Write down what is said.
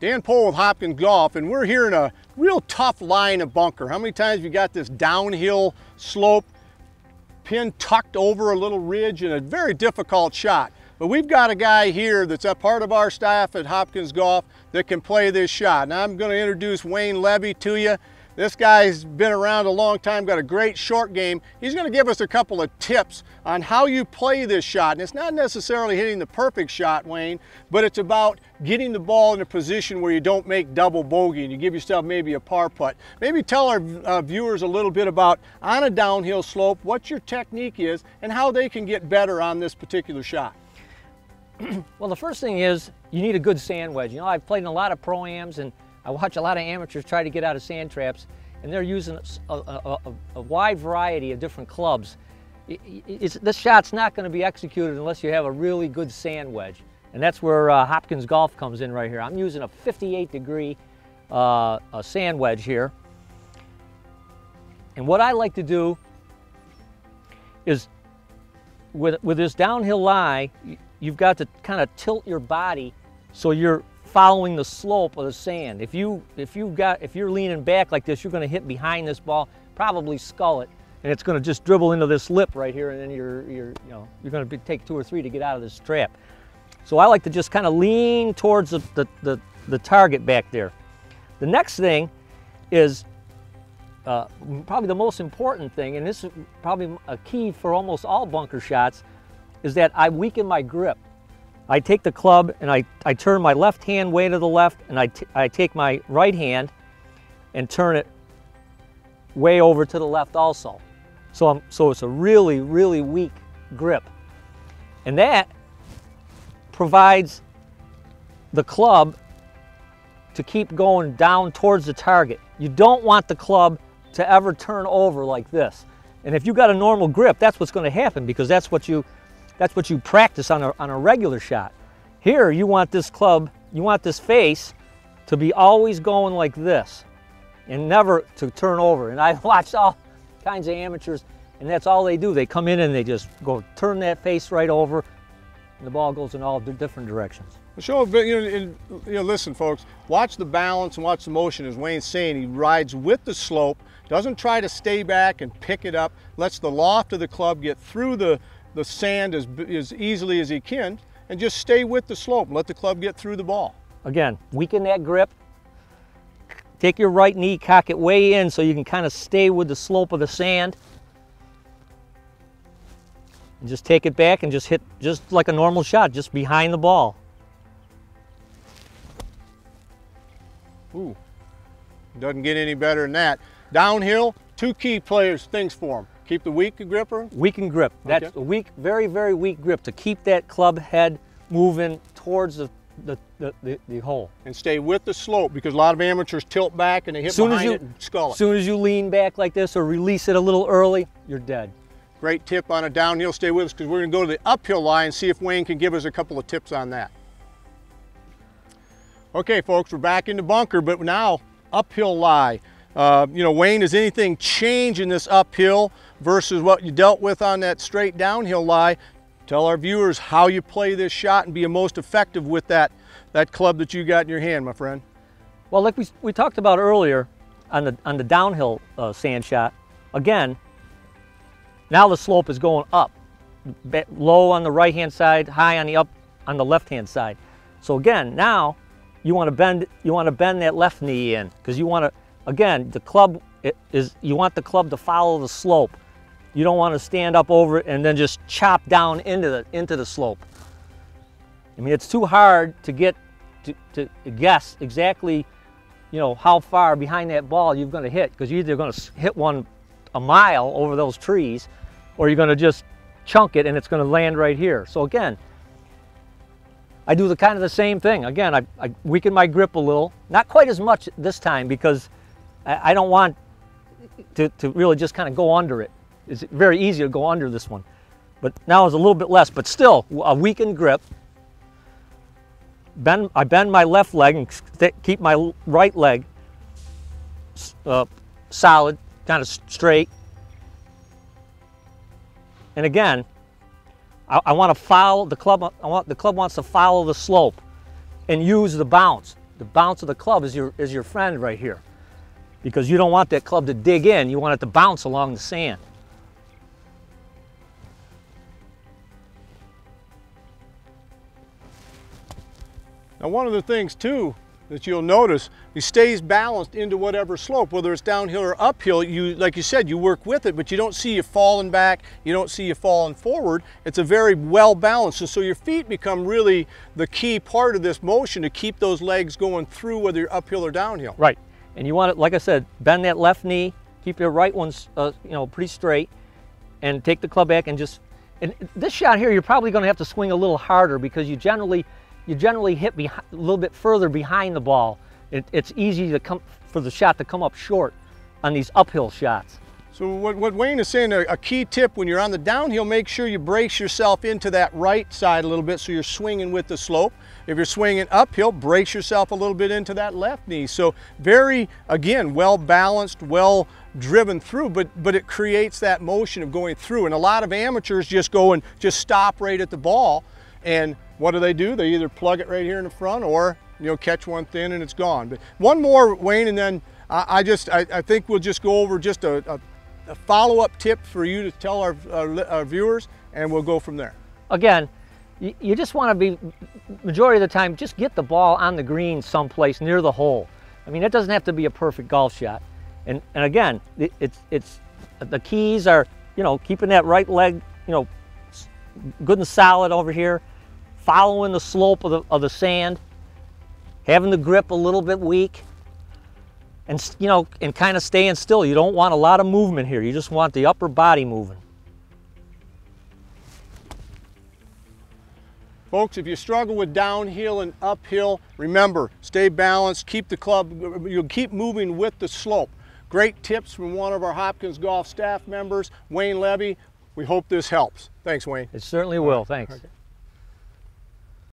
Dan Pohl with Hopkins Golf, and we're here in a real tough line of bunker. How many times have you got this downhill slope, pin tucked over a little ridge, and a very difficult shot? But we've got a guy here that's a part of our staff at Hopkins Golf that can play this shot. Now I'm going to introduce Wayne Levi to you. This guy's been around a long time, got a great short game. He's going to give us a couple of tips on how you play this shot. And it's not necessarily hitting the perfect shot, Wayne, but it's about getting the ball in a position where you don't make double bogey and you give yourself maybe a par putt. Maybe tell our viewers a little bit about, on a downhill slope, what your technique is and how they can get better on this particular shot. Well, the first thing is you need a good sand wedge. You know, I've played in a lot of pro-ams and I watch a lot of amateurs try to get out of sand traps, and they're using a wide variety of different clubs. This shot's not going to be executed unless you have a really good sand wedge, and that's where Hopkins Golf comes in right here. I'm using a 58-degree sand wedge here, and what I like to do is with this downhill lie, you've got to kind of tilt your body so you're following the slope of the sand. If you're leaning back like this, you're going to hit behind this ball, probably scull it, and it's going to just dribble into this lip right here, and then you're going to take 2 or 3 to get out of this trap. So I like to just kind of lean towards the target back there. The next thing is probably the most important thing, and this is probably a key for almost all bunker shots, is that I weaken my grip. I take the club and I turn my left hand way to the left, and I take my right hand and turn it way over to the left also. So it's a really, really weak grip. And that provides the club to keep going down towards the target. You don't want the club to ever turn over like this. And if you've got a normal grip, that's what's going to happen, because that's what you practice on a regular shot. Here, you want this club, you want this face to be always going like this and never to turn over. And I've watched all kinds of amateurs, and that's all they do. They come in and they just go turn that face right over, and the ball goes in all different directions. Show a bit, listen, folks, watch the balance and watch the motion. As Wayne's saying, he rides with the slope, doesn't try to stay back and pick it up, lets the loft of the club get through the sand as easily as he can, and just stay with the slope and let the club get through the ball. Again, weaken that grip. Take your right knee, cock it way in so you can kind of stay with the slope of the sand. And just take it back and just hit just like a normal shot, just behind the ball. Ooh, doesn't get any better than that. Downhill, 2 key things for him. Keep the weak gripper? Weakened grip. That's okay. A weak, very, very weak grip to keep that club head moving towards the hole. And stay with the slope, because a lot of amateurs tilt back and they hit behind it and skull it. As soon as you lean back like this or release it a little early, you're dead. Great tip on a downhill. Stay with us, because we're going to go to the uphill lie and see if Wayne can give us a couple of tips on that. Okay, folks, we're back in the bunker, but now uphill lie. Wayne, has anything changed in this uphill versus what you dealt with on that straight downhill lie? Tell our viewers how you play this shot and be most effective with that club that you got in your hand, my friend. Well, like we talked about earlier on the downhill sand shot, again, now the slope is going up, low on the right-hand side, high on the left-hand side. So again, now you want to bend that left knee in, because you want to. Again, you want the club to follow the slope. You don't want to stand up over it and then just chop down into the slope. I mean, it's too hard to get to guess exactly, how far behind that ball you're going to hit, because you're either going to hit one a mile over those trees, or you're going to just chunk it and it's going to land right here. So again, I do kind of the same thing. Again, I weaken my grip a little, not quite as much this time, because I don't want to really just kind of go under it. It's very easy to go under this one. But now it's a little bit less, but still a weakened grip. I bend my left leg and keep my right leg solid, kind of straight. And again, I want to follow the club. The club wants to follow the slope and use the bounce. the bounce of the club is your friend right here, because you don't want that club to dig in. You want it to bounce along the sand. Now, one of the things too that you'll notice, he stays balanced into whatever slope, whether it's downhill or uphill. You, like you said, you work with it, but you don't see you falling back, you don't see you falling forward. It's a very well balanced, and so your feet become really the key part of this motion to keep those legs going through, whether you're uphill or downhill. Right, and you want it, like I said, bend that left knee, keep your right ones, you know, pretty straight, and take the club back and just. And this shot here, you're probably going to have to swing a little harder because you generally hit a little bit further behind the ball. It's easy to for the shot to come up short on these uphill shots. So what Wayne is saying, a key tip when you're on the downhill, make sure you brace yourself into that right side a little bit so you're swinging with the slope. If you're swinging uphill, brace yourself a little bit into that left knee. So very, again, well balanced, well driven through, but it creates that motion of going through. And a lot of amateurs just go and just stop right at the ball. And what do? They either plug it right here in the front, or catch one thin and it's gone. But one more, Wayne, and then I think we'll just go over just a follow-up tip for you to tell our viewers, and we'll go from there. Again, you just want to be, majority of the time, just get the ball on the green someplace near the hole. I mean, it doesn't have to be a perfect golf shot. And again, it's the keys are, keeping that right leg, good and solid over here, following the slope of the sand, having the grip a little bit weak, and and kind of staying still. You don't want a lot of movement here. You just want the upper body moving. Folks, if you struggle with downhill and uphill, remember, stay balanced, keep the club, you'll keep moving with the slope. Great tips from one of our Hopkins Golf staff members, Wayne Levi. We hope this helps. Thanks, Wayne. It certainly will. Thanks. Okay.